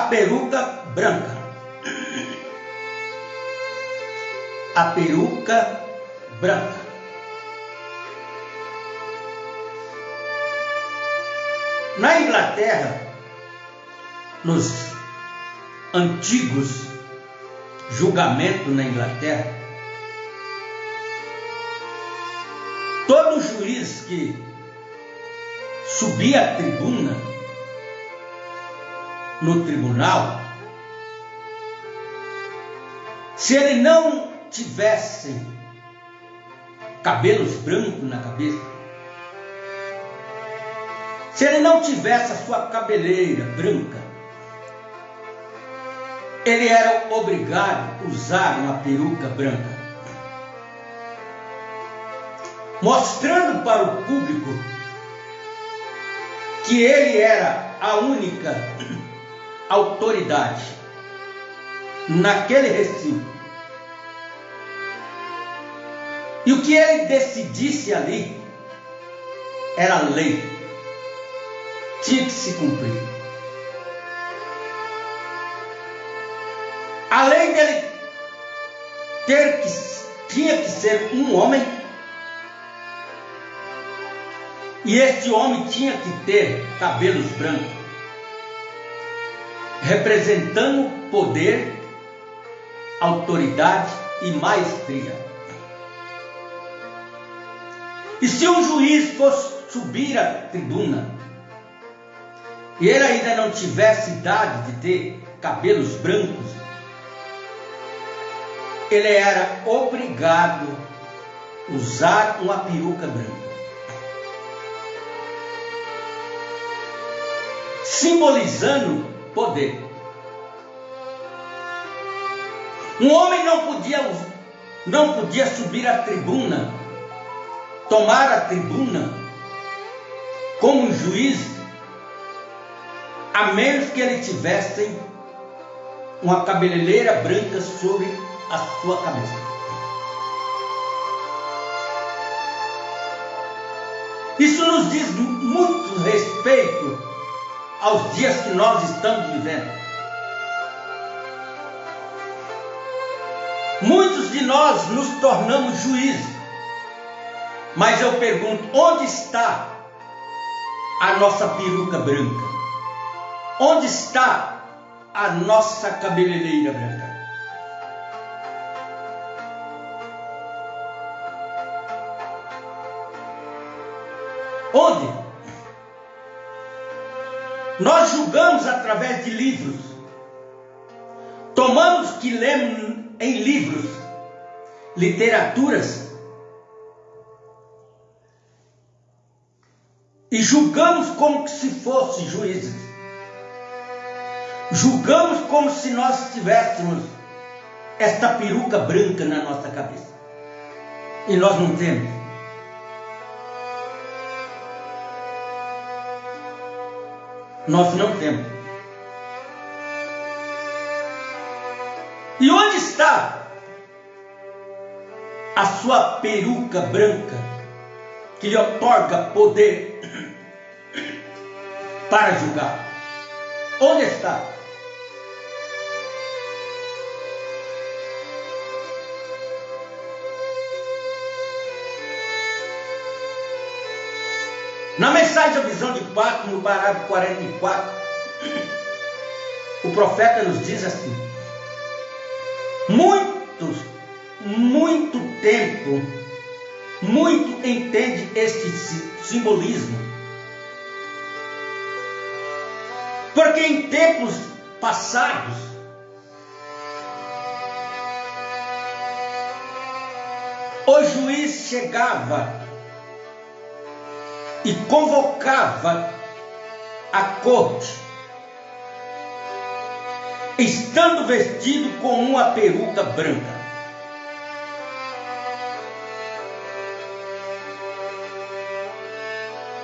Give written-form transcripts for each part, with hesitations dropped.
peruca branca. A peruca branca. Na Inglaterra, nos antigos julgamentos na Inglaterra, todo juiz que subia à tribuna no tribunal, se ele não tivesse cabelos brancos na cabeça, se ele não tivesse a sua cabeleira branca, ele era obrigado a usar uma peruca branca, mostrando para o público que ele era a única autoridade naquele recinto. E o que ele decidisse ali era lei, tinha que se cumprir. Além dele tinha que ser um homem, e esse homem tinha que ter cabelos brancos, representando poder, autoridade e maestria. E se um juiz fosse subir à tribuna e ele ainda não tivesse idade de ter cabelos brancos, ele era obrigado a usar uma peruca branca, simbolizando poder. Um homem não podia subir à tribuna, tomar a tribuna como um juiz, a menos que ele tivesse uma cabeleira branca sobre a sua cabeça. Isso nos diz muito respeito aos dias que nós estamos vivendo. Muitos de nós nos tornamos juízes, mas eu pergunto, onde está a nossa peruca branca? Onde está a nossa cabeleireira branca? Onde? Nós julgamos através de livros, tomamos o que lemos em livros, literaturas, e julgamos como se fossem juízes. Julgamos como se nós tivéssemos esta peruca branca na nossa cabeça. E nós não temos. Nós não temos. E onde está a sua peruca branca que lhe otorga poder para julgar? Onde está? Na mensagem da visão de Pacto, no parágrafo 44, o profeta nos diz assim: muito tempo, muito entende este simbolismo, porque em tempos passados o juiz chegava e convocava a corte, estando vestido com uma peruca branca.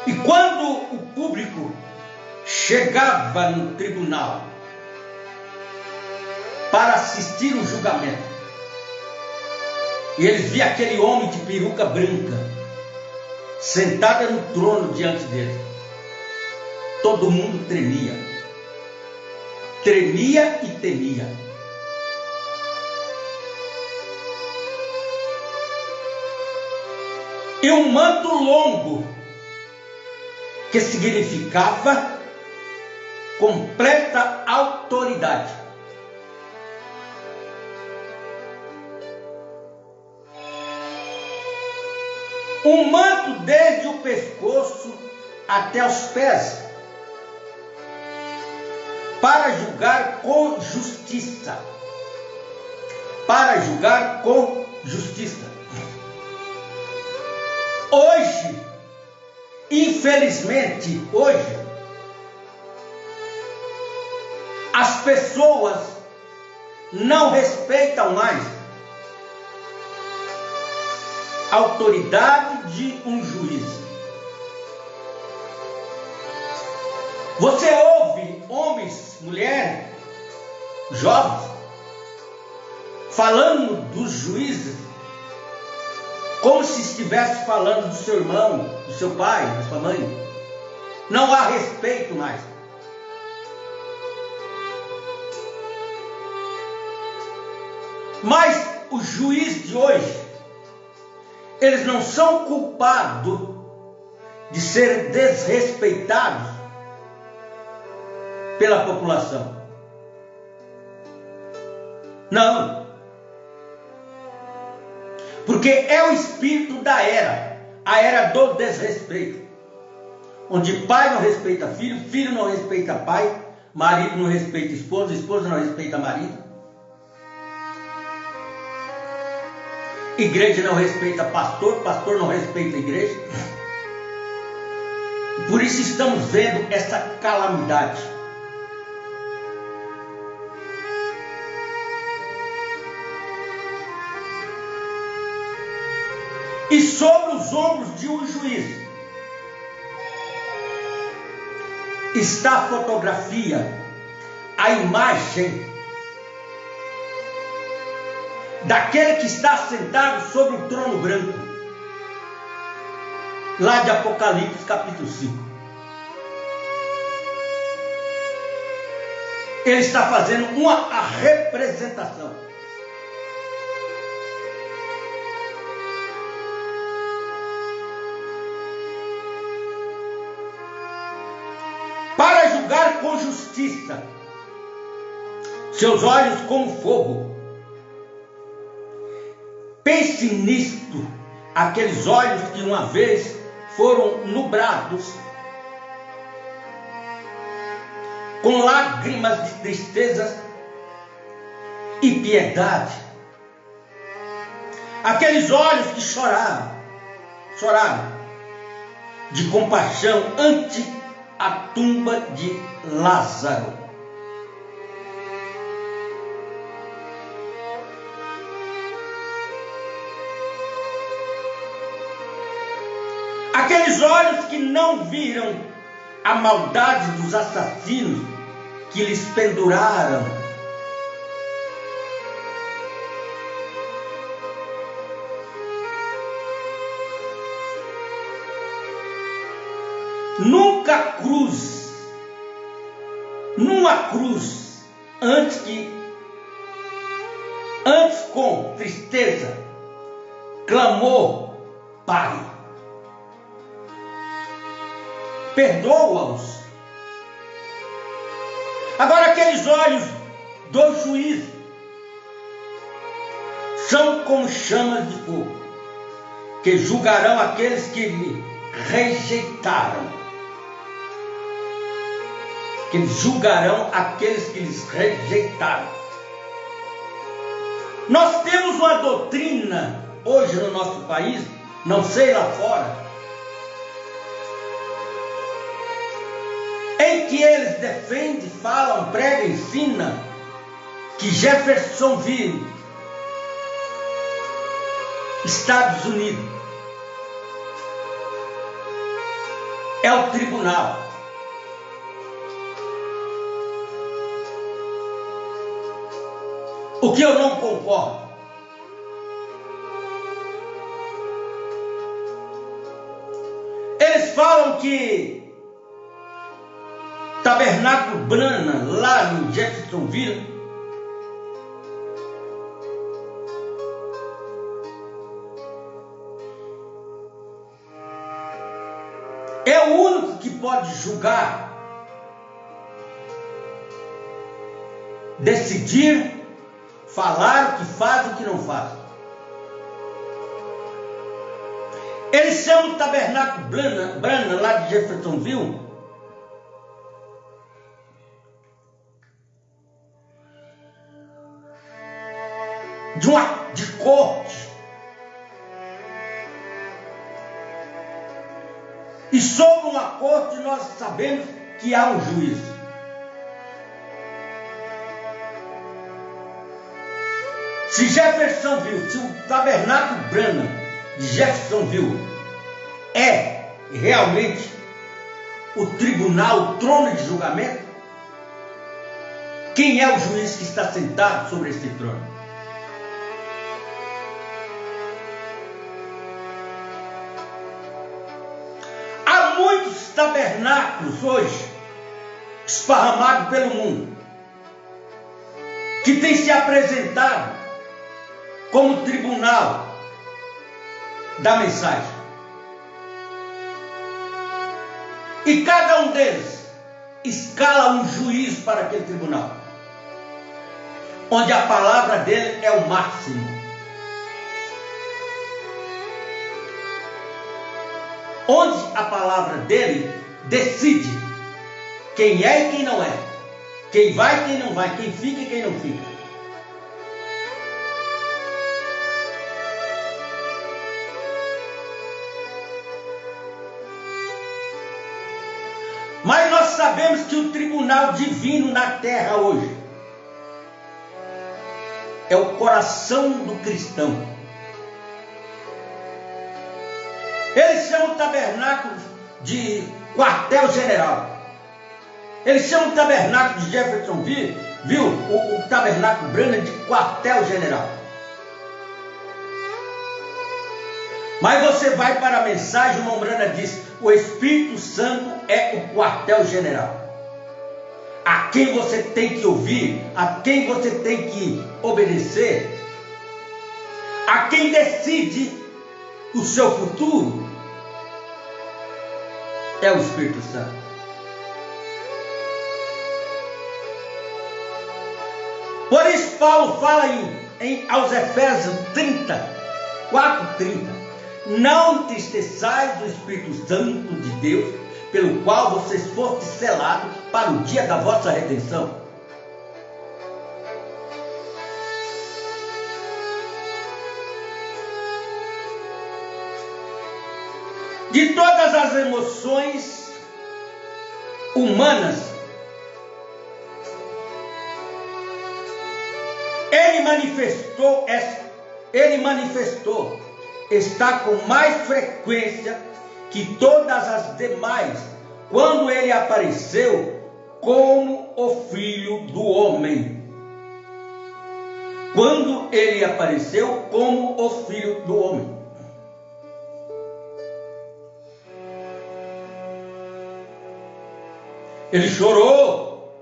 E quando o público chegava no tribunal para assistir o julgamento, e eles viam aquele homem de peruca branca sentada no trono diante dele, todo mundo tremia. tremia e temia. E um manto longo, que significava completa autoridade. Um manto desde o pescoço até os pés, para julgar com justiça. Para julgar com justiça. Hoje, infelizmente, as pessoas não respeitam mais a autoridade de um juiz. Você ouve homens, mulheres, jovens, falando dos juízes, como se estivesse falando do seu irmão, do seu pai, da sua mãe. Não há respeito mais. Mas os juízes de hoje, eles não são culpados de serem desrespeitados pela população. Não. Porque é o espírito da era, a era do desrespeito. Onde pai não respeita filho, filho não respeita pai, marido não respeita esposa, esposa não respeita marido. Igreja não respeita pastor, pastor não respeita igreja. Por isso estamos vendo essa calamidade. E sobre os ombros de um juiz está a fotografia, a imagem daquele que está sentado sobre o trono branco, lá de Apocalipse capítulo 5. Ele está fazendo uma representação. Para julgar com justiça, seus olhos como fogo. Pense nisto, aqueles olhos que uma vez foram nubrados com lágrimas de tristeza e piedade. Aqueles olhos que choraram de compaixão ante a tumba de Lázaro. Aqueles olhos que não viram a maldade dos assassinos que lhes penduraram. Numa cruz, antes com tristeza, clamou: Pai, perdoa-os. Agora aqueles olhos do juiz são como chamas de fogo, que julgarão aqueles que lhe rejeitaram. Que julgarão aqueles que lhes rejeitaram. Nós temos uma doutrina hoje no nosso país, não sei lá fora, em que eles defendem, falam, pregam, ensinam que Jeffersonville, Estados Unidos, é o tribunal. O que eu não concordo. Eles falam que tabernáculo Branham, lá em Jeffersonville, é o único que pode julgar, decidir, falar o que faz e o que não faz. Eles chamam o tabernáculo Branham, lá de Jeffersonville, de corte. E sobre uma corte nós sabemos que há um juiz. Se Jeffersonville, se o tabernáculo Branham de Jeffersonville é realmente o tribunal, o trono de julgamento, quem é o juiz que está sentado sobre esse trono? Há muitos tabernáculos hoje esparramados pelo mundo que têm se apresentado como tribunal da mensagem. E cada um deles escala um juiz para aquele tribunal, onde a palavra dele é o máximo. Onde a palavra dele decide quem é e quem não é, quem vai e quem não vai, quem fica e quem não fica. Mas nós sabemos que o tribunal divino na terra hoje é o coração do cristão. Eles chamam o tabernáculo de quartel-general. Eles chamam o tabernáculo de Jeffersonville, viu? O tabernáculo Branham de quartel-general. Mas você vai para a mensagem, o irmão Branham diz: o Espírito Santo é o quartel-general. A quem você tem que ouvir, a quem você tem que obedecer, a quem decide o seu futuro, é o Espírito Santo. Por isso Paulo fala aos Efésios 4:30. Não entristeçais o Espírito Santo de Deus, pelo qual vocês foram selados para o dia da vossa redenção. De todas as emoções humanas, ele manifestou está com mais frequência que todas as demais, quando ele apareceu como o Filho do Homem. Quando ele apareceu como o Filho do Homem. Ele chorou.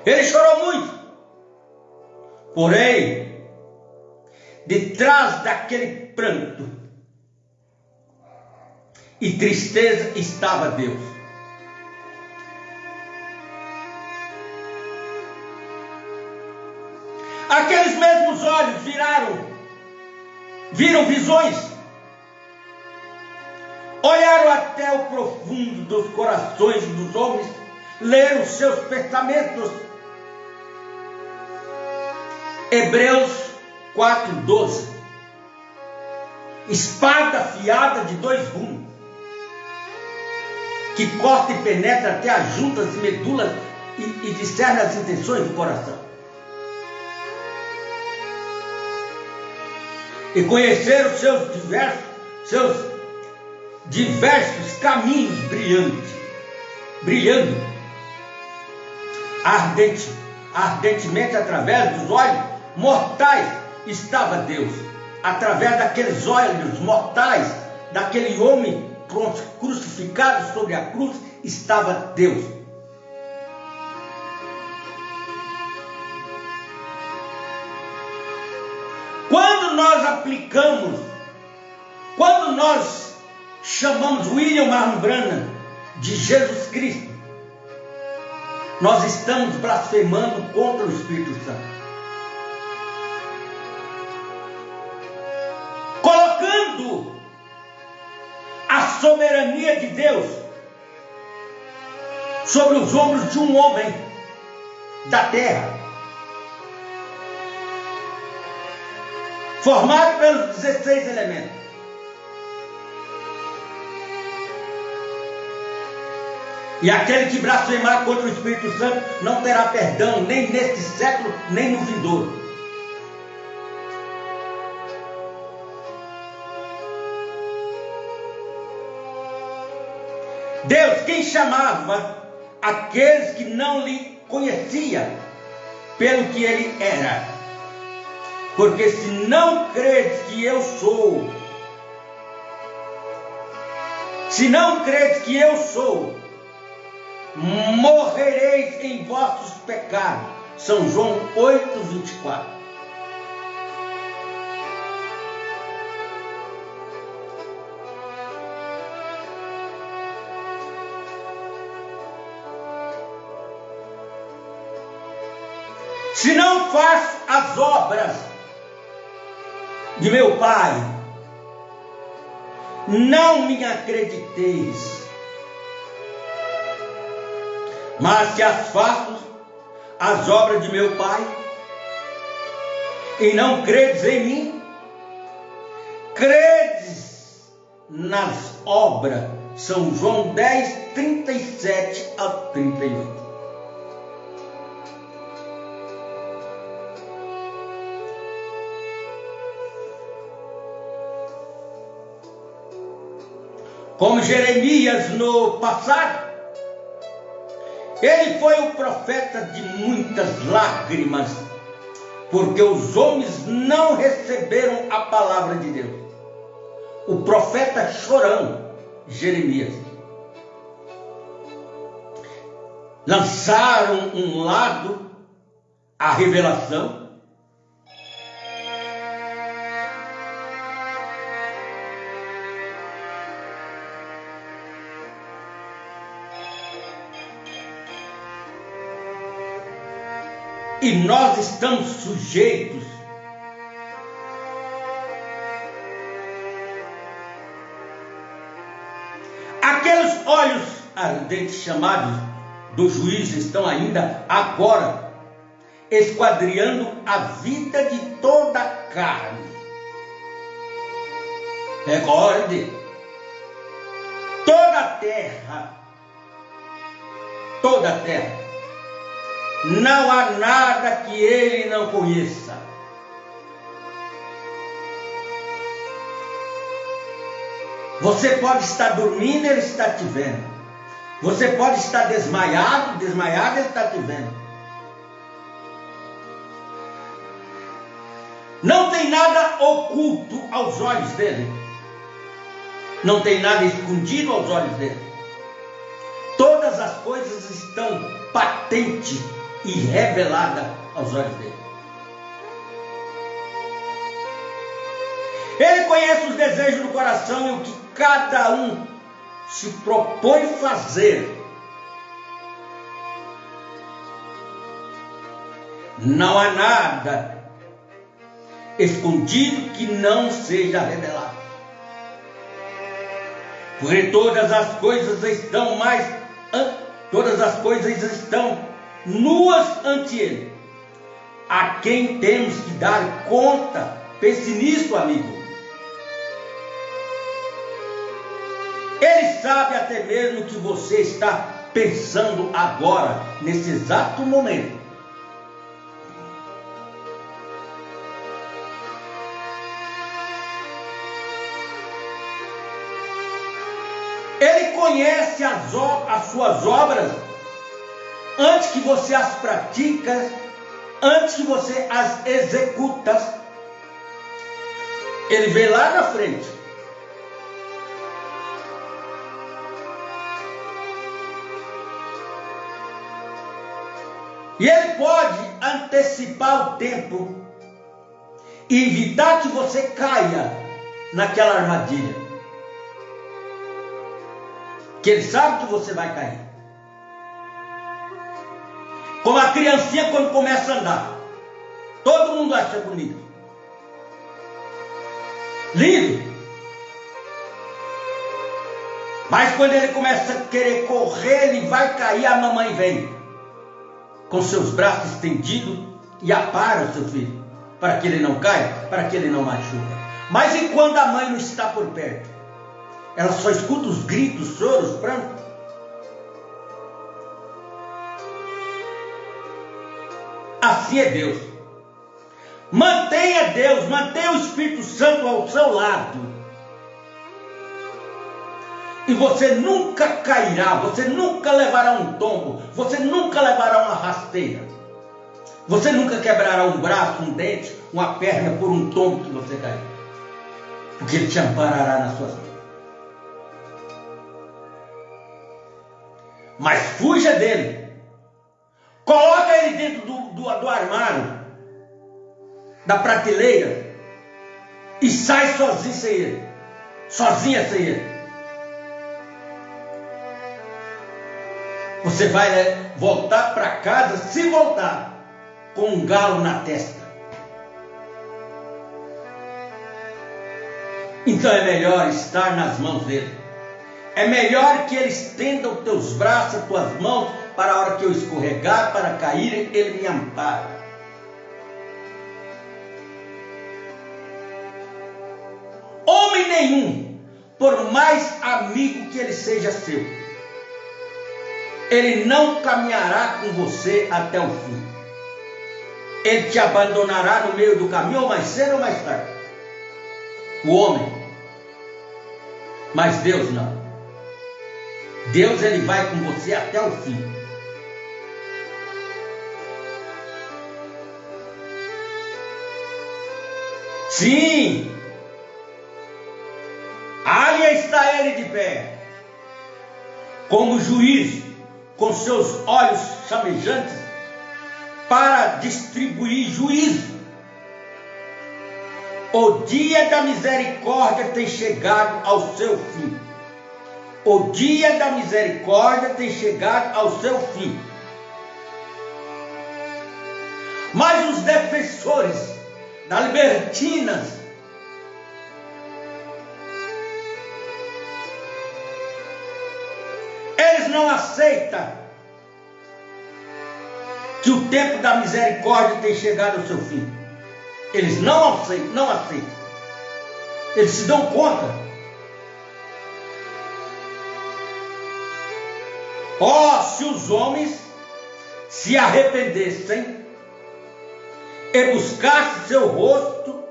Ele chorou muito. Porém, detrás daquele pranto e tristeza estava Deus. Aqueles mesmos olhos viram visões, olharam até o profundo dos corações dos homens, leram os seus pensamentos. Hebreus 4:12. Espada afiada de 2 gumes, que corta e penetra até as juntas e medulas e discerne as intenções do coração. E conhecer os seus diversos caminhos brilhando ardentemente através dos olhos mortais estava Deus. Através daqueles olhos mortais, daquele homem crucificado sobre a cruz, estava Deus. Quando nós aplicamos, quando nós chamamos William Marlon Branham de Jesus Cristo, nós estamos blasfemando contra o Espírito Santo. Colocando a soberania de Deus sobre os ombros de um homem da terra, formado pelos 16 elementos. E aquele que blasfemar contra o Espírito Santo não terá perdão, nem neste século, nem no vindouro. Deus, quem chamava aqueles que não lhe conhecia pelo que ele era. Porque se não credes que eu sou, morrereis em vossos pecados. São João 8:24. Se não faço as obras de meu Pai, não me acrediteis. Mas se as faço, as obras de meu Pai, e não credes em mim, credes nas obras. São João 10:37-38. Como Jeremias no passado, ele foi o profeta de muitas lágrimas, porque os homens não receberam a palavra de Deus. O profeta chorão, Jeremias. Lançaram um lado a revelação, e nós estamos sujeitos aqueles olhos ardentes chamados do juízo estão ainda agora esquadriando a vida de toda a carne. Recorde, toda a terra, não há nada que ele não conheça. Você pode estar dormindo, ele está te vendo. Você pode estar desmaiado, ele está te vendo. Não tem nada oculto aos olhos dele. Não tem nada escondido aos olhos dele. Todas as coisas estão patentes e reveladas aos olhos dele. Ele conhece os desejos do coração e o que cada um se propõe fazer. Não há nada escondido que não seja revelado. Porque todas as coisas estão nuas ante ele, a quem temos que dar conta. Pense nisso, amigo. Ele sabe até mesmo o que você está pensando agora, nesse exato momento. Ele conhece as suas obras antes que você as pratica, antes que você as executa. Ele vê lá na frente. E Ele pode antecipar o tempo e evitar que você caia naquela armadilha. Que Ele sabe que você vai cair. Como a criancinha quando começa a andar. Todo mundo acha bonito. Lindo. Mas quando ele começa a querer correr, ele vai cair, a mamãe vem com seus braços estendidos e apara o seu filho, para que ele não caia, para que ele não machuque. Mas e quando a mãe não está por perto? Ela só escuta os gritos, choros, prantos. Assim é Deus. Mantenha Deus, mantenha o Espírito Santo ao seu lado. E você nunca cairá, você nunca levará um tombo, você nunca levará uma rasteira. Você nunca quebrará um braço, um dente, uma perna por um tombo que você cair. Porque Ele te amparará nas suas mãos. Mas fuja dele. Coloca ele dentro do armário, da prateleira, e sai sozinho sem ele. Sozinha sem ele. Você vai voltar para casa, se voltar, com um galo na testa. Então é melhor estar nas mãos dele. É melhor que ele estenda os teus braços, as tuas mãos, para a hora que eu escorregar, para cair, ele me ampara. Homem nenhum, por mais amigo que ele seja seu, ele não caminhará com você até o fim. Ele te abandonará no meio do caminho, ou mais cedo ou mais tarde. O homem. Mas Deus não. Deus, ele vai com você até o fim. Sim. Ali está ele de pé, como juiz, com seus olhos chamejantes, para distribuir juízo. O dia da misericórdia tem chegado ao seu fim. O dia da misericórdia tem chegado ao seu fim. Mas os defensores das libertinas, eles não aceitam que o tempo da misericórdia tem chegado ao seu fim. Eles não aceitam. Eles se dão conta. Oh, se os homens se arrependessem e buscassem seu rosto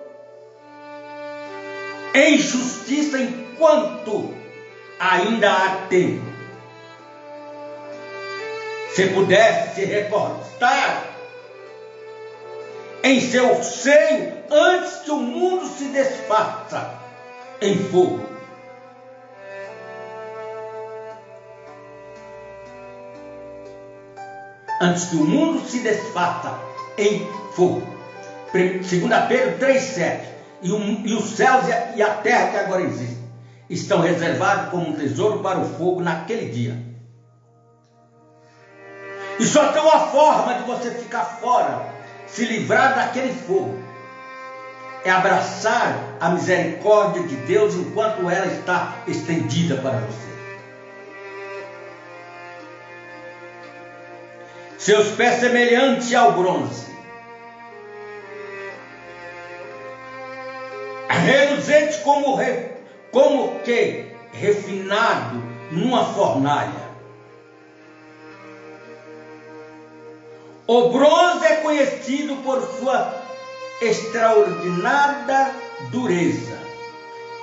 em justiça enquanto ainda há tempo. Se pudesse se recostar em seu seio antes que o mundo se desfaça em fogo. Antes que o mundo se desfaça em fogo. 2 Pedro 3,7. E os céus e a terra que agora existem estão reservados como um tesouro para o fogo naquele dia. E só tem uma forma de você ficar fora, se livrar daquele fogo, é abraçar a misericórdia de Deus enquanto ela está estendida para você. Seus pés semelhantes ao bronze, reluzente como que refinado numa fornalha. O bronze é conhecido por sua extraordinária dureza.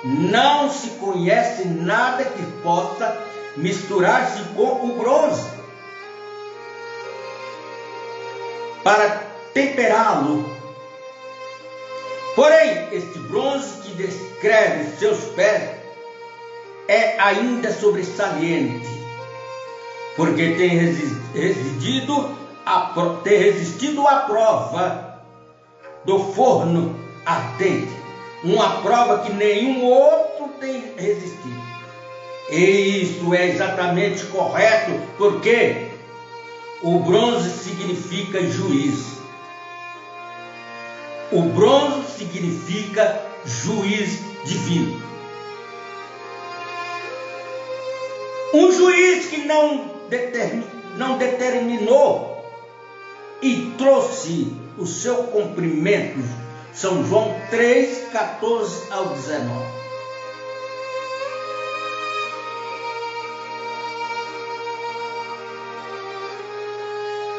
Não se conhece nada que possa misturar-se com o bronze para temperá-lo. Porém, este bronze que descreve os seus pés é ainda sobressalente, porque tem residido ter resistido à prova do forno ardente, uma prova que nenhum outro tem resistido. E isso é exatamente correto, porque o bronze significa juiz. O bronze significa juiz divino. Um juiz que não determinou e trouxe o seu cumprimento. São João 3, 14 ao 19.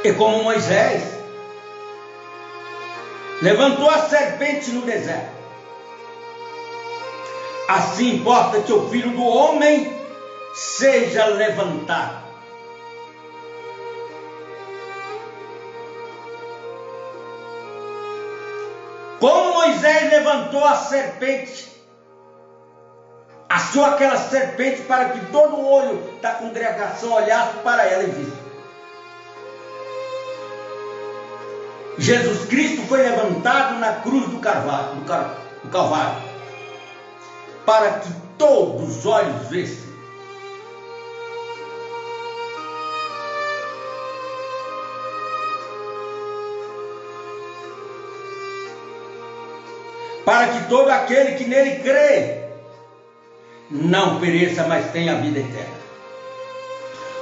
E como Moisés levantou a serpente no deserto, assim importa que o Filho do Homem seja levantado. Como Moisés levantou a serpente, assou aquela serpente para que todo o olho da congregação olhasse para ela e visse. Jesus Cristo foi levantado na cruz do Calvário, para que todos os olhos vissem. Para que todo aquele que nele crê não pereça, mas tenha a vida eterna.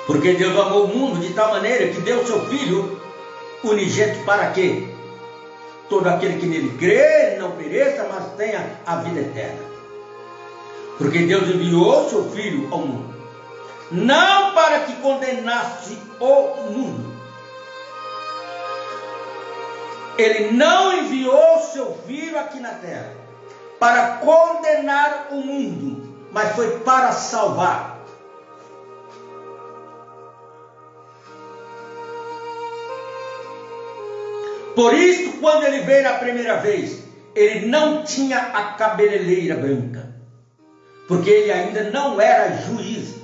Porque Deus amou o mundo de tal maneira que deu o seu Filho unigênito para que todo aquele que nele crê não pereça, mas tenha a vida eterna. Porque Deus enviou o seu Filho ao mundo, não para que condenasse o mundo. Ele não enviou o seu Filho aqui na terra para condenar o mundo, mas foi para salvar. Por isso, quando ele veio na primeira vez, ele não tinha a cabeleleira branca, porque ele ainda não era juiz.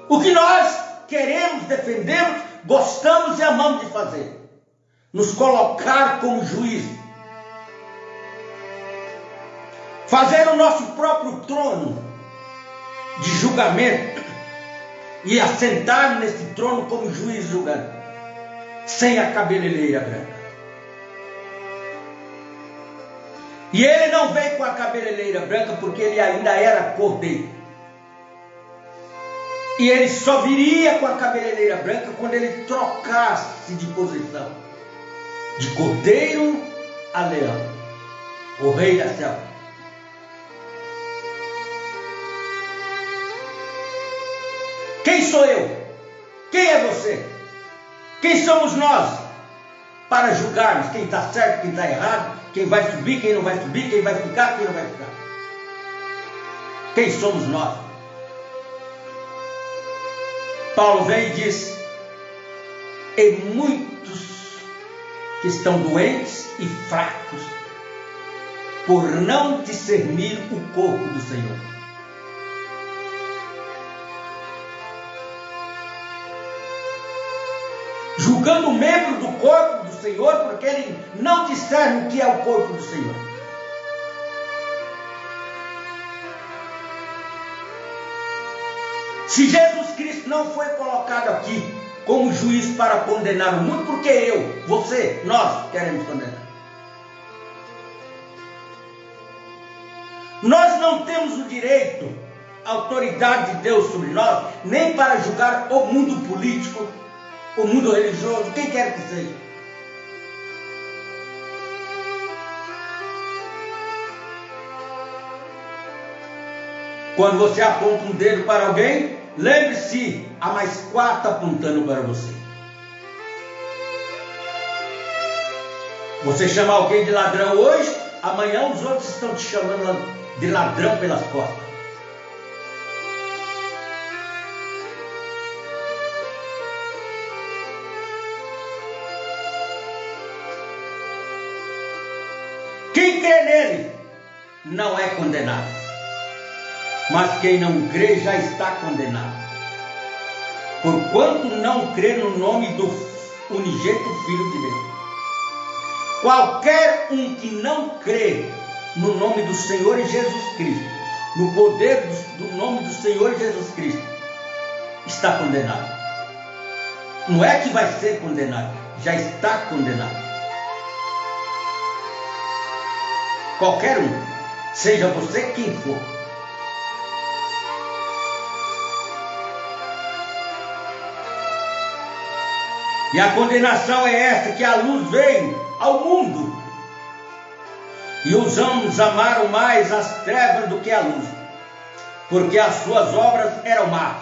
O que nós queremos, defendemos, gostamos e amamos de fazer, nos colocar como juiz, fazer o nosso próprio trono de julgamento e assentar nesse trono como juiz julgando, sem a cabeleleira branca. E ele não veio com a cabeleleira branca porque ele ainda era cordeiro. E ele só viria com a cabeleleira branca quando ele trocasse de posição, de cordeiro a leão, o rei da selva. Quem sou eu? Quem é você? Quem somos nós para julgarmos quem está certo, quem está errado, quem vai subir, quem não vai subir, quem vai ficar, quem não vai ficar? Quem somos nós? Paulo vem e diz: e muitos que estão doentes e fracos, por não discernir o corpo do Senhor. Julgando o membro do corpo do Senhor, porque ele não discerne o que é o corpo do Senhor. Se Jesus Cristo não foi colocado aqui como juiz para condenar o mundo, porque eu, você, nós queremos condenar. Nós não temos o direito, a autoridade de Deus sobre nós, nem para julgar o mundo político, o mundo religioso, quem quer que seja. Quando você aponta um dedo para alguém, lembre-se, há mais 4 apontando para você. Você chama alguém de ladrão hoje, amanhã os outros estão te chamando de ladrão pelas costas. Quem crê nele não é condenado, mas quem não crê já está condenado. porquanto não crê no nome do unigênito Filho de Deus. Qualquer um que não crê no nome do Senhor Jesus Cristo, no poder do nome do Senhor Jesus Cristo, está condenado. Não é que vai ser condenado, já está condenado. Qualquer um, seja você quem for. E a condenação é esta, que a luz veio ao mundo, e os homens amaram mais as trevas do que a luz, porque as suas obras eram más.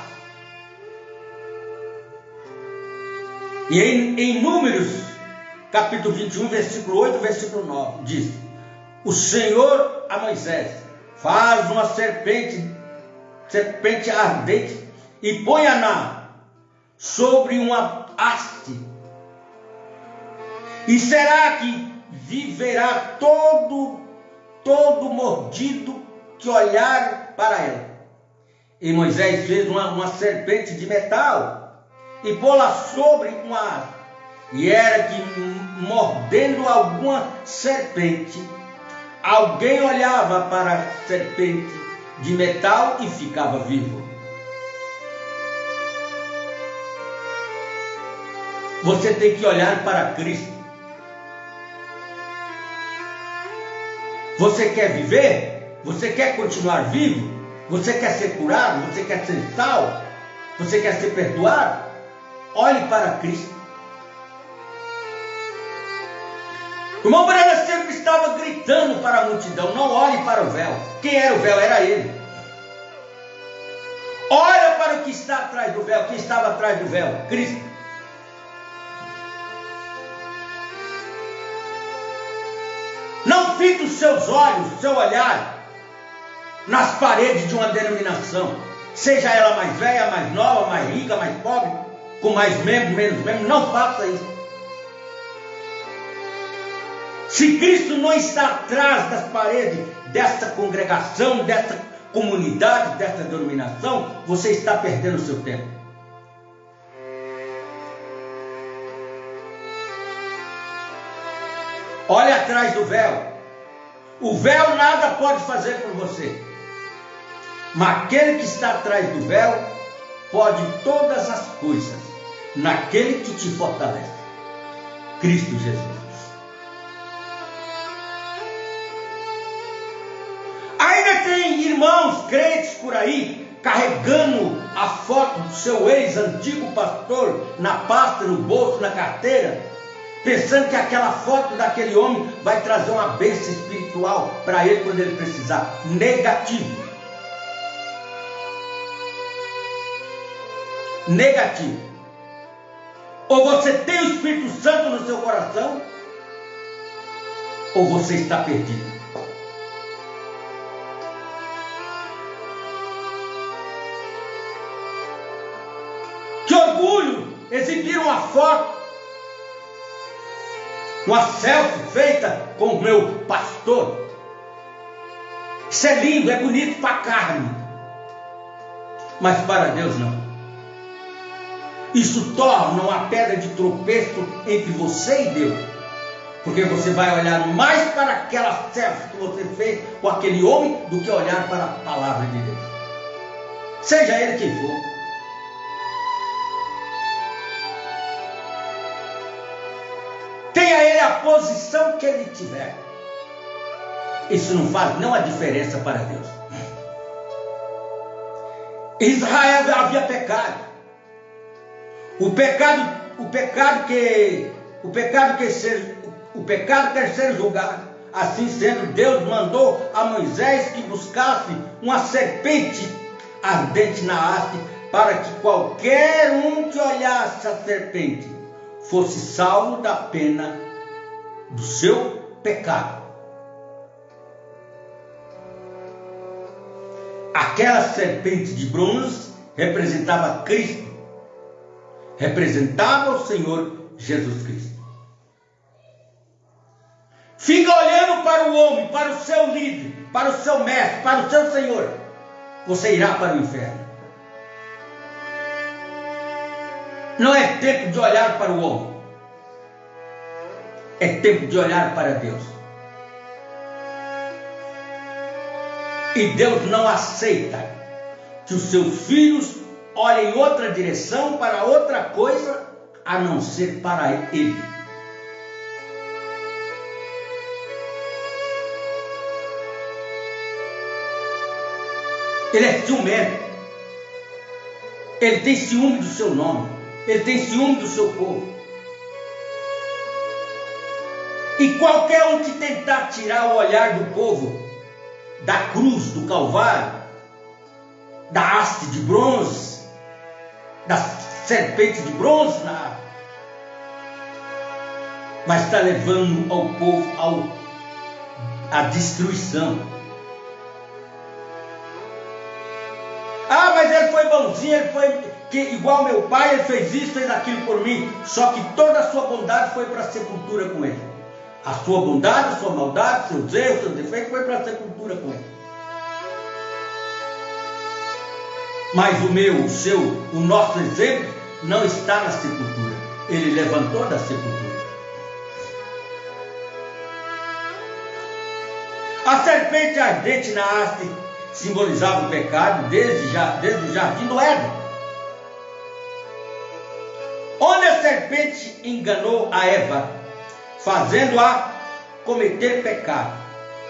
E em Números, capítulo 21, versículo 8, versículo 9, diz: o Senhor a Moisés: faz uma serpente ardente e ponha-na sobre uma haste, e será que viverá todo mordido que olhar para ela. E Moisés fez uma serpente de metal e pô-la sobre uma haste, e era que, mordendo alguma serpente, alguém olhava para a serpente de metal e ficava vivo. Você tem que olhar para Cristo. Você quer viver? Você quer continuar vivo? Você quer ser curado? Você quer ser salvo? Você quer ser perdoado? Olhe para Cristo. O irmão Branham sempre estava gritando para a multidão: não olhe para o véu. Quem era o véu? Era ele. Olha para o que está atrás do véu. Quem estava atrás do véu? Cristo. Não fique os seus olhos, seu olhar nas paredes de uma denominação, seja ela mais velha, mais nova, mais rica, mais pobre, com mais membros, menos membros. Não faça isso. Se Cristo não está atrás das paredes desta congregação, desta comunidade, desta denominação, você está perdendo o seu tempo. Olhe atrás do véu. O véu nada pode fazer por você, mas aquele que está atrás do véu pode todas as coisas naquele que te fortalece, Cristo Jesus. Ainda tem irmãos crentes por aí carregando a foto do seu ex-antigo pastor na pasta, no bolso, na carteira, pensando que aquela foto daquele homem vai trazer uma bênção espiritual para ele quando ele precisar. Negativo. Negativo. Ou você tem o Espírito Santo no seu coração, ou você está perdido. Que orgulho exibir uma foto, uma selfie feita com o meu pastor. Isso é lindo, é bonito para a carne, mas para Deus não. Isso torna uma pedra de tropeço entre você e Deus, porque você vai olhar mais para aquela selfie que você fez com aquele homem do que olhar para a palavra de Deus, seja ele quem for. Tenha ele a posição que ele tiver, isso não faz nenhuma diferença para Deus. Israel havia pecado. O pecado quer ser julgado. Assim sendo, Deus mandou a Moisés que buscasse uma serpente ardente na haste, para que qualquer um que olhasse a serpente fosse salvo da pena do seu pecado. Aquela serpente de bronze representava Cristo, representava o Senhor Jesus Cristo. Fica olhando para o homem, para o seu líder, para o seu mestre, para o seu Senhor, você irá para o inferno. Não é tempo de olhar para o homem. É tempo de olhar para Deus. E Deus não aceita que os seus filhos olhem em outra direção, para outra coisa, a não ser para Ele. Ele é ciumento. Ele tem ciúme do seu nome. Ele tem ciúme do seu povo. E qualquer um que tentar tirar o olhar do povo da cruz, do Calvário, da haste de bronze, da serpente de bronze, vai estar levando ao povo à destruição. Ah, mas ele foi bonzinho, ele foi igual meu pai, ele fez isso, fez aquilo por mim. Só que toda a sua bondade foi para a sepultura com ele. A sua bondade, a sua maldade, seus erros, seus defeitos, foi para a sepultura com ele. Mas o meu, o seu, o nosso exemplo não está na sepultura. Ele levantou da sepultura. A serpente ardente na haste simbolizava o pecado desde o jardim do Éden, onde a serpente enganou a Eva, fazendo-a cometer pecado.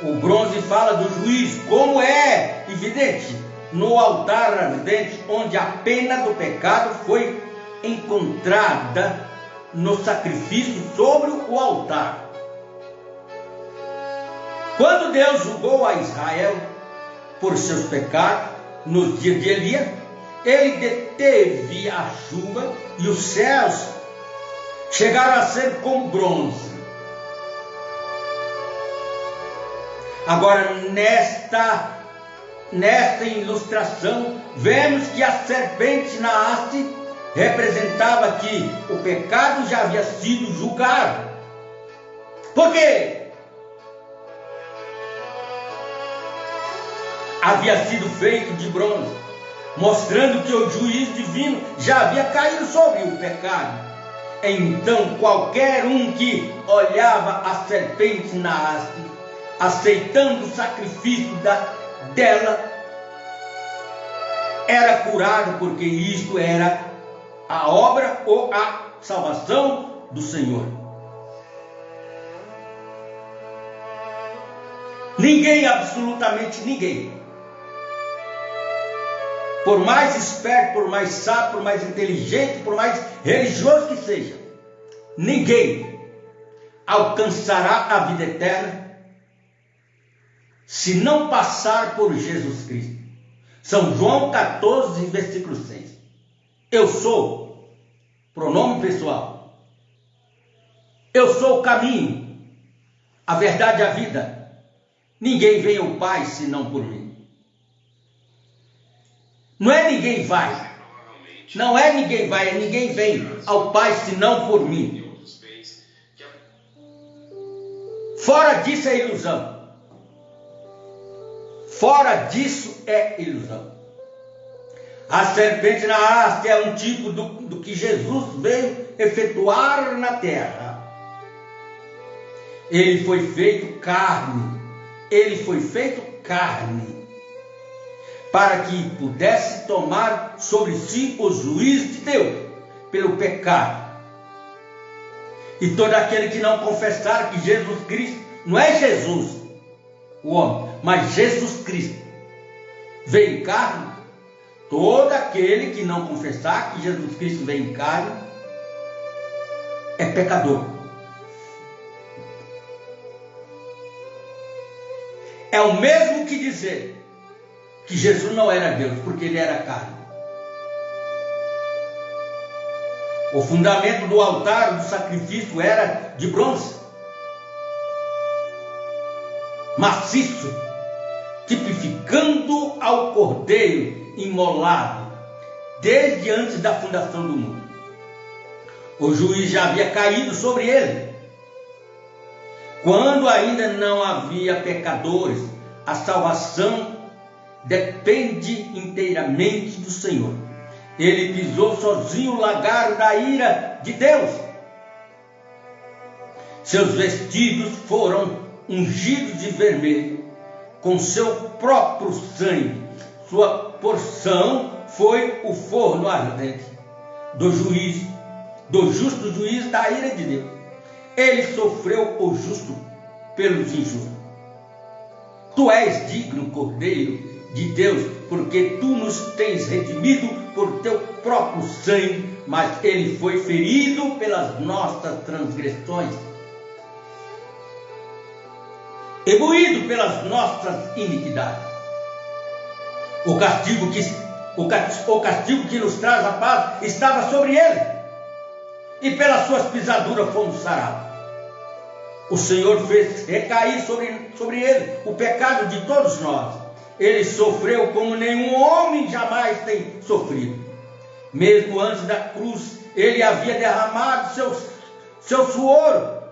O bronze fala do juízo, como é evidente no altar ardente, onde a pena do pecado foi encontrada no sacrifício sobre o altar. Quando Deus julgou a Israel por seus pecados, nos dias de Elias, ele deteve a chuva e os céus chegaram a ser como bronze. Agora, nesta ilustração, vemos que a serpente na haste representava que o pecado já havia sido julgado. Por quê? Havia sido feito de bronze, mostrando que o juízo divino já havia caído sobre o pecado. Então qualquer um que olhava a serpente na haste, aceitando o sacrifício dela, era curado, porque isto era a obra ou a salvação do Senhor. Ninguém, absolutamente ninguém, por mais esperto, por mais sábio, por mais inteligente, por mais religioso que seja, ninguém alcançará a vida eterna se não passar por Jesus Cristo. São João 14, versículo 6. Eu sou, pronome pessoal, eu sou o caminho, a verdade e a vida. Ninguém vem ao Pai senão por mim. Não é ninguém vai. Não é ninguém vai, é ninguém vem ao Pai senão por mim. Fora disso é ilusão. Fora disso é ilusão. A serpente na haste é um tipo do que Jesus veio efetuar na terra. Ele foi feito carne. Ele foi feito carne, para que pudesse tomar sobre si o juízo de Deus pelo pecado. E todo aquele que não confessar que Jesus Cristo, não é Jesus, o homem, mas Jesus Cristo veio em carne, todo aquele que não confessar que Jesus Cristo veio em carne, é pecador. É o mesmo que dizer que Jesus não era Deus, porque ele era carne. O fundamento do altar, do sacrifício, era de bronze, maciço, tipificando ao cordeiro imolado, desde antes da fundação do mundo. O juiz já havia caído sobre ele. Quando ainda não havia pecadores, a salvação depende inteiramente do Senhor. Ele pisou sozinho o lagar da ira de Deus. Seus vestidos foram ungidos de vermelho, com seu próprio sangue. Sua porção foi o forno ardente do justo juiz da ira de Deus. Ele sofreu o justo pelos injustos. Tu és digno, Cordeiro de Deus, porque tu nos tens redimido por teu próprio sangue, mas ele foi ferido pelas nossas transgressões e moído pelas nossas iniquidades. O castigo que nos traz a paz estava sobre ele, e pelas suas pisaduras fomos sarados. O Senhor fez recair sobre ele o pecado de todos nós. Ele sofreu como nenhum homem jamais tem sofrido. Mesmo antes da cruz, ele havia derramado seu suor,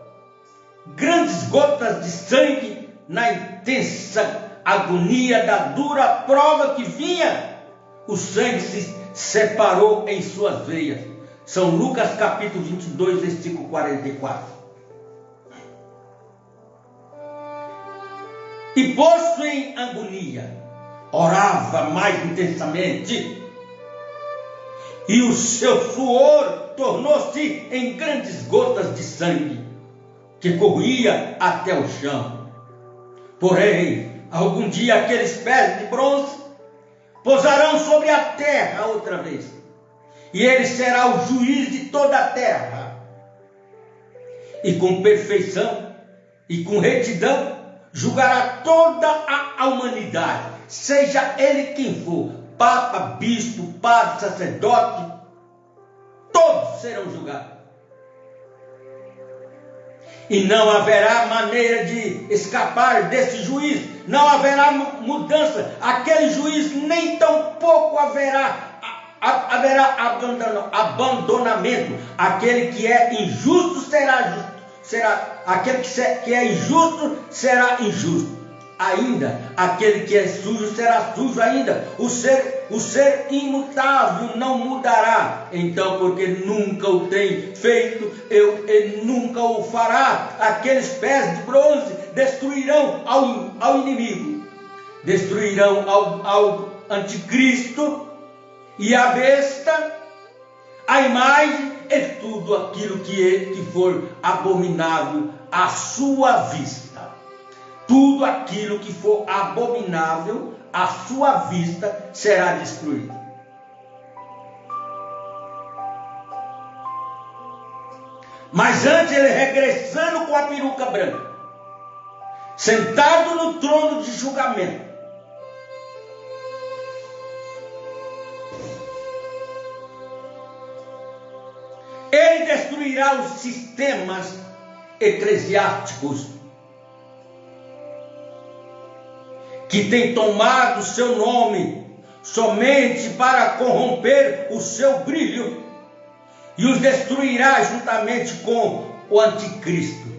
grandes gotas de sangue, na intensa agonia da dura prova que vinha. O sangue se separou em suas veias. São Lucas capítulo 22, versículo 44. E posto em agonia, orava mais intensamente, e o seu suor tornou-se em grandes gotas de sangue, que corria até o chão. Porém, algum dia aqueles pés de bronze pousarão sobre a terra outra vez, e ele será o juiz de toda a terra, e com perfeição e com retidão julgará toda a humanidade, seja ele quem for, papa, bispo, padre, sacerdote, todos serão julgados. E não haverá maneira de escapar desse juiz, não haverá mudança. Aquele juiz nem tampouco haverá abandonamento. Aquele que é injusto será aquele que é injusto será injusto ainda, aquele que é sujo será sujo ainda. O ser imutável não mudará. Então, porque nunca o tem feito, ele nunca o fará. Aqueles pés de bronze destruirão ao inimigo, destruirão ao anticristo e a besta, a imagem e tudo aquilo que for abominável à sua vista. Tudo aquilo que for abominável à sua vista será destruído. Mas antes, ele regressando com a peruca branca, sentado no trono de julgamento, ele destruirá os sistemas eclesiásticos que têm tomado seu nome somente para corromper o seu brilho, e os destruirá juntamente com o anticristo.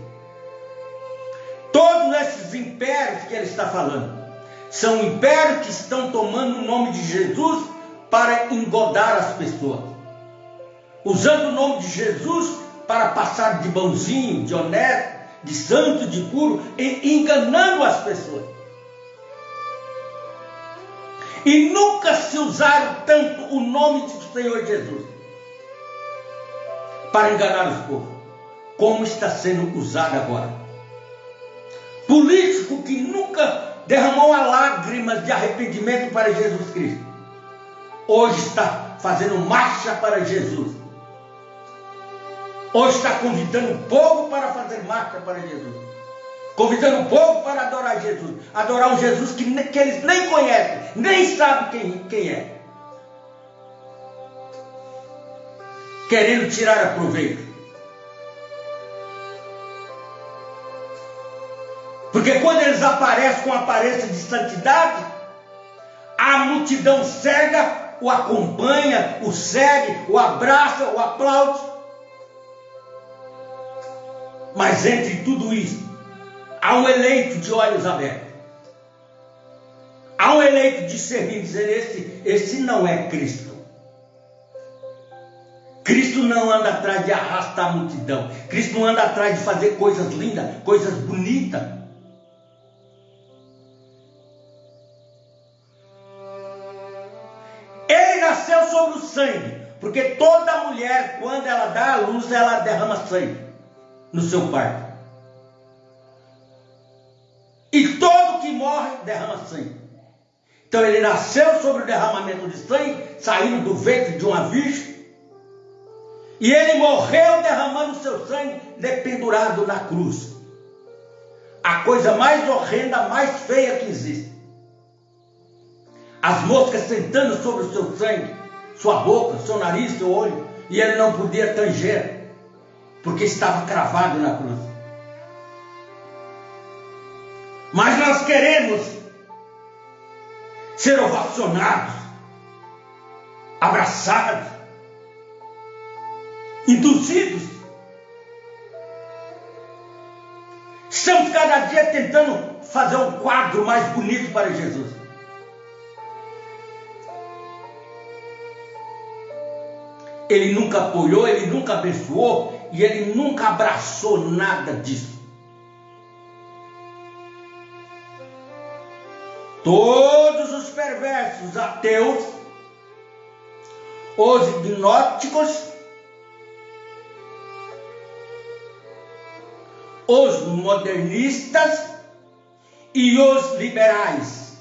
Todos esses impérios que ele está falando são impérios que estão tomando o nome de Jesus para engodar as pessoas, usando o nome de Jesus para passar de bonzinho, de honesto, de santo, de puro, e enganando as pessoas. E nunca se usaram tanto o nome do Senhor Jesus para enganar os povos, como está sendo usado agora. Político que nunca derramou a lágrimas de arrependimento para Jesus Cristo, hoje está fazendo marcha para Jesus. Hoje está convidando o povo para fazer marcha para Jesus. Convidando o povo para adorar Jesus. Adorar um Jesus que eles nem conhecem, nem sabem quem é. Querendo tirar proveito. Porque quando eles aparecem com aparência de santidade, a multidão cega o acompanha, o segue, o abraça, o aplaude. Mas entre tudo isso, há um eleito de olhos abertos. Há um eleito discernindo, dizer, esse não é Cristo. não anda atrás de arrastar a multidão. Cristo não anda atrás de fazer coisas lindas, coisas bonitas. Ele nasceu sobre o sangue, porque toda mulher, quando ela dá a luz, ela derrama sangue no seu parto. E todo que morre derrama sangue. Então ele nasceu sobre o derramamento de sangue, saindo do ventre de uma virgem. E ele morreu derramando seu sangue, dependurado na cruz. A coisa mais horrenda, mais feia que existe. As moscas sentando sobre o seu sangue, sua boca, seu nariz, seu olho. E ele não podia tanger, porque estava cravado na cruz. Mas nós queremos ser ovacionados, abraçados, induzidos. Estamos cada dia tentando fazer um quadro mais bonito para Jesus. Ele nunca apoiou, ele nunca abençoou e ele nunca abraçou nada disso. Todos os perversos, ateus, os gnósticos, os modernistas e os liberais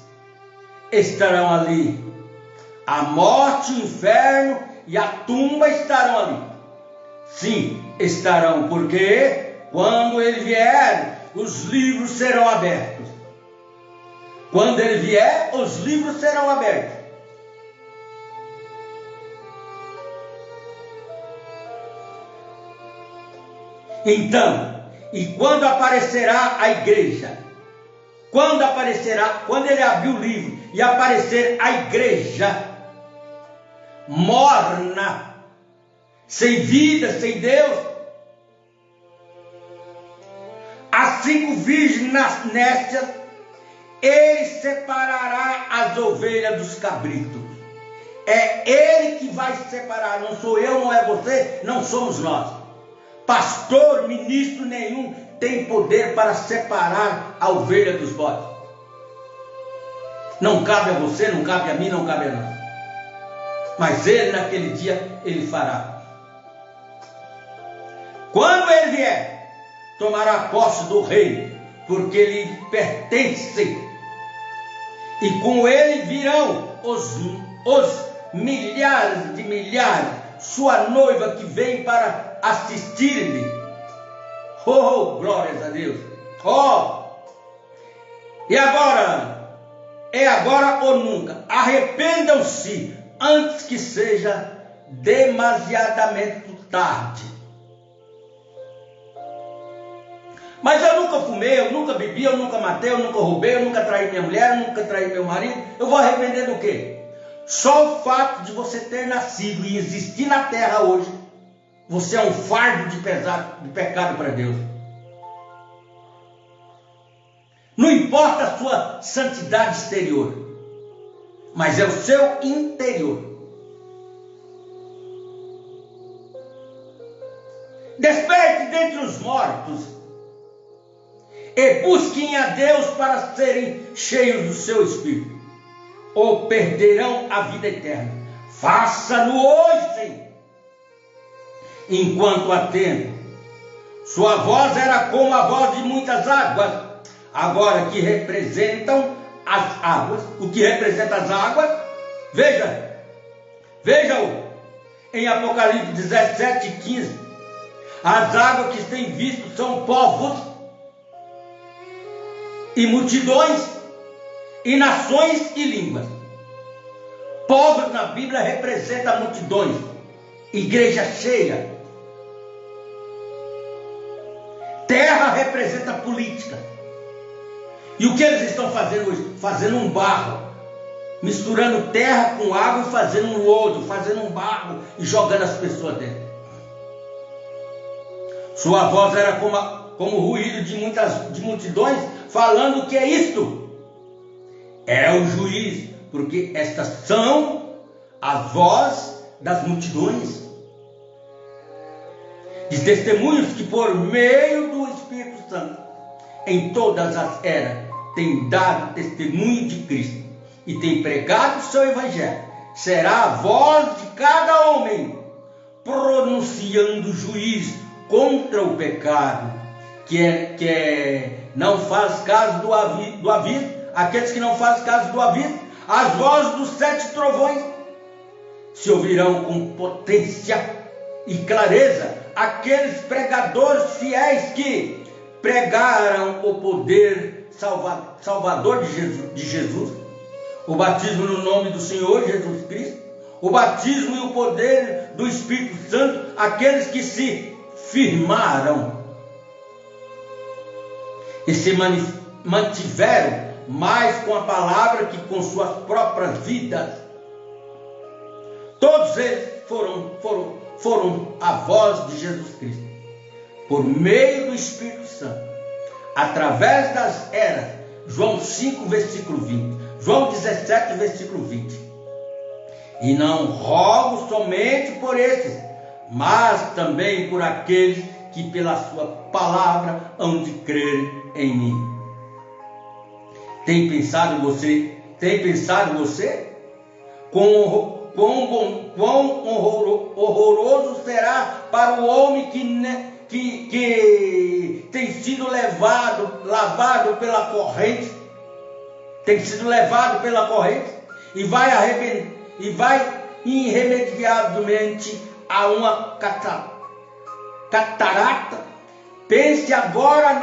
estarão ali. A morte, o inferno e a tumba estarão ali. Sim, estarão, porque quando ele vier, os livros serão abertos. Quando ele vier, os livros serão abertos. Então, e quando aparecerá a igreja? Quando ele abrir o livro e aparecer a igreja morna, sem vida, sem Deus, as 5 virgens nécias, ele separará as ovelhas dos cabritos. É ele que vai separar, não sou eu, não é você, não somos nós. Pastor, ministro nenhum tem poder para separar a ovelha dos bodes. Não cabe a você, não cabe a mim, não cabe a nós. Mas ele naquele dia, ele fará. Quando ele vier, tomará posse do reino, porque lhe pertence. E com ele virão os milhares de milhares, sua noiva que vem para assistir-lhe. Oh, glórias a Deus. Oh, e agora? É agora ou nunca. Arrependam-se antes que seja demasiadamente tarde. Mas eu nunca fumei, eu nunca bebi, eu nunca matei, eu nunca roubei, eu nunca traí minha mulher, eu nunca traí meu marido. Eu vou arrepender do quê? Só o fato de você ter nascido e existir na terra hoje, você é um fardo de pecado para Deus. Não importa a sua santidade exterior, mas é o seu interior. Desperte dentre os mortos e busquem a Deus para serem cheios do seu Espírito, ou perderão a vida eterna. Faça-no hoje, enquanto há tempo. Sua voz era como a voz de muitas águas, agora que representam as águas. O que representa as águas? Veja-o em Apocalipse 17:15. As águas que têm visto são povos e multidões e nações e línguas. Povos na Bíblia representa multidões, igreja cheia. Terra representa política. E o que eles estão fazendo hoje? Fazendo um barro, misturando terra com água e fazendo um lodo, fazendo um barro e jogando as pessoas dentro. Sua voz era como o ruído de multidões, falando o que é isto? É o juiz, porque estas são as vozes das multidões. de testemunhos que por meio do Espírito Santo, em todas as eras, tem dado testemunho de Cristo e tem pregado o seu evangelho, será a voz de cada homem pronunciando juízo contra o pecado, que não faz caso do aviso, aqueles que não fazem caso do aviso, as vozes dos 7 trovões se ouvirão com potência e clareza, aqueles pregadores fiéis que pregaram o poder salvador de Jesus, o batismo no nome do Senhor Jesus Cristo, o batismo e o poder do Espírito Santo, aqueles que se firmaram e se mantiveram mais com a palavra que com suas próprias vidas. Todos eles foram a voz de Jesus Cristo, por meio do Espírito Santo, através das eras. João 5, versículo 20, João 17, versículo 20. E não rogo somente por esses, mas também por aqueles que pela sua palavra hão de crer em mim. Tem pensado você quão horroroso será para o homem que tem sido lavado pela corrente, e vai irremediavelmente a uma catarata. Pense agora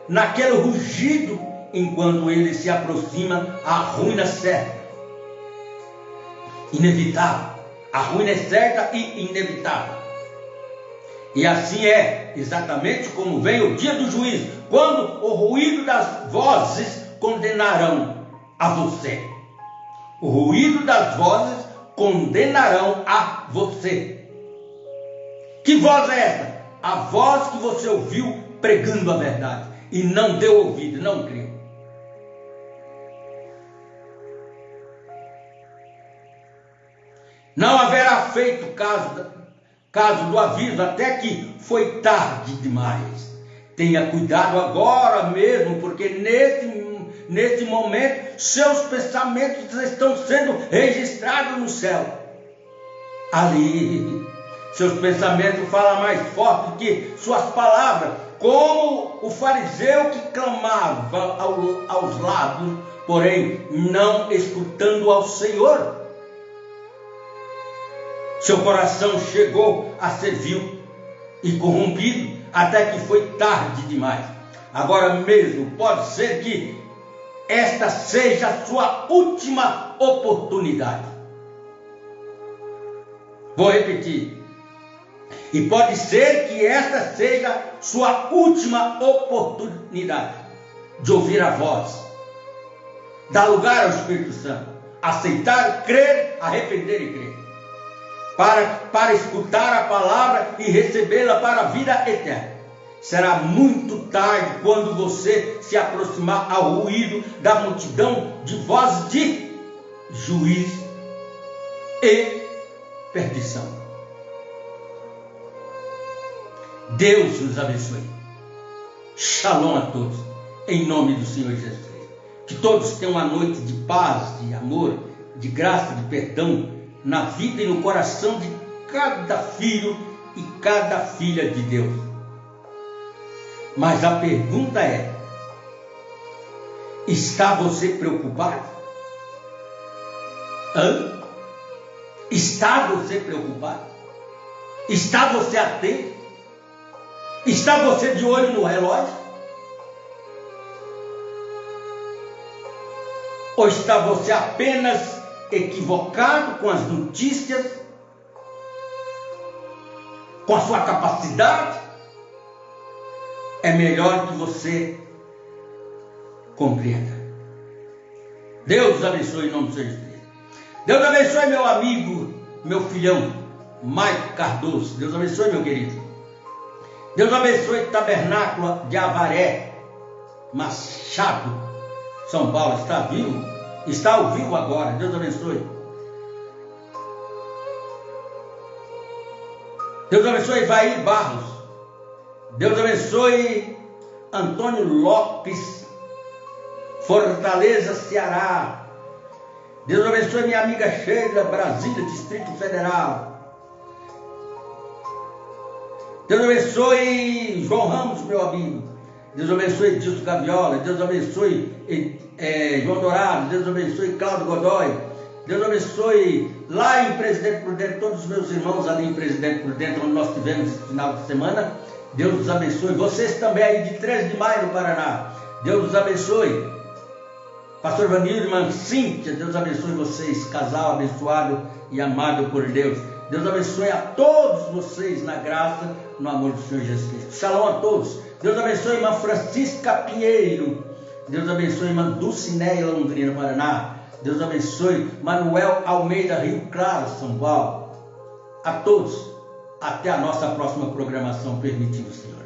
naquele rugido, enquanto ele se aproxima, a ruína certa, inevitável. A ruína é certa e inevitável. E assim é exatamente como vem o dia do juízo, quando o ruído das vozes condenarão a você. O ruído das vozes condenarão a você. Que voz é essa? A voz que você ouviu pregando a verdade e não deu ouvido, não creu. Não haverá feito caso do aviso, até que foi tarde demais. Tenha cuidado agora mesmo, porque nesse momento seus pensamentos estão sendo registrados no céu. Ali, seus pensamentos falam mais forte que suas palavras, como o fariseu que clamava aos lábios, porém não escutando ao Senhor. Seu coração chegou a ser vil e corrompido, até que foi tarde demais. Agora mesmo pode ser que esta seja a sua última oportunidade. Vou repetir. E pode ser que esta seja sua última oportunidade de ouvir a voz, dar lugar ao Espírito Santo, aceitar, crer, arrepender e crer, para escutar a palavra e recebê-la para a vida eterna. Será muito tarde quando você se aproximar ao ruído da multidão de vozes de juízo e perdição. Deus nos abençoe. Shalom a todos, em nome do Senhor Jesus Cristo. Que todos tenham uma noite de paz, de amor, de graça, de perdão na vida e no coração de cada filho e cada filha de Deus. Mas a pergunta é: está você preocupado? Está você preocupado? Está você atento? Está você de olho no relógio? Ou está você apenas equivocado com as notícias, com a sua capacidade? É melhor que você compreenda. Deus abençoe em nome do Senhor Jesus. Deus abençoe meu amigo, meu filhão, Maico Cardoso. Deus abençoe, meu querido. Deus abençoe Tabernáculo de Avaré, Machado, São Paulo. Está vivo? Está ao vivo agora. Deus abençoe. Deus abençoe Ivair Barros. Deus abençoe Antônio Lopes, Fortaleza, Ceará. Deus abençoe minha amiga Sheila, Brasília, Distrito Federal. Deus abençoe João Ramos, meu amigo. Deus abençoe Edilson Gaviola. Deus abençoe João Dourado. Deus abençoe Cláudio Godoy. Deus abençoe lá em Presidente Prudente, todos os meus irmãos ali em Presidente Prudente, onde nós tivemos esse final de semana. Deus os abençoe. Vocês também aí de 13 de maio no Paraná. Deus os abençoe. Pastor Vanildo, irmã Cíntia, Deus abençoe vocês, casal abençoado e amado por Deus. Deus abençoe a todos vocês na graça, no amor do Senhor Jesus Cristo. Shalom a todos. Deus abençoe irmã Francisca Pinheiro. Deus abençoe irmã Dulcinéia, Londrina, Paraná. Deus abençoe Manuel Almeida, Rio Claro, São Paulo. A todos, até a nossa próxima programação, permitindo o Senhor.